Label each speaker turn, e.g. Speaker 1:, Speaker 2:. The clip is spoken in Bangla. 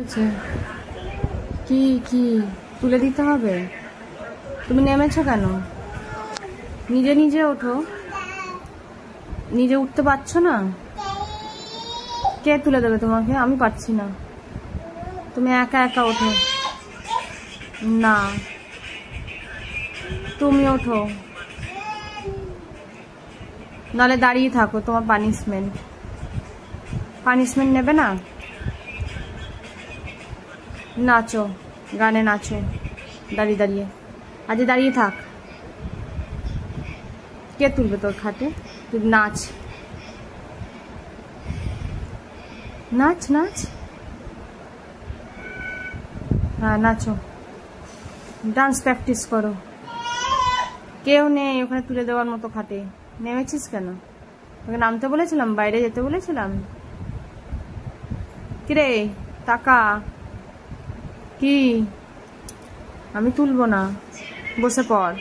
Speaker 1: আচ্ছা, কি কি তুলে দিতে হবে? তুমি নেমেছো কেন? নিজে নিজে ওঠো। নিজে উঠতে পারছো না? কে তুলে দেবে তোমাকে? আমি পারছি না। তুমি একা একা ওঠো না। তুমি ওঠো, নাহলে দাঁড়িয়ে থাকো। তোমার পানিশমেন্ট নেবে না? নাচো, গানে নাচো দাঁড়িয়ে দাঁড়িয়ে। আজ দাঁড়িয়ে থাক। কে তুলবে তোর খাটে? তুই নাচ নাচ নাচ। হ্যাঁ নাচো, ডান্স প্র্যাকটিস করো। কেউ নেই ওখানে তুলে দেওয়ার মতো খাটে। নেমেছিস কেন? তোকে নামতে বলেছিলাম? বাইরে যেতে বলেছিলাম? কিরে টাকা কি? আমি তুলবো না, বসে পড়।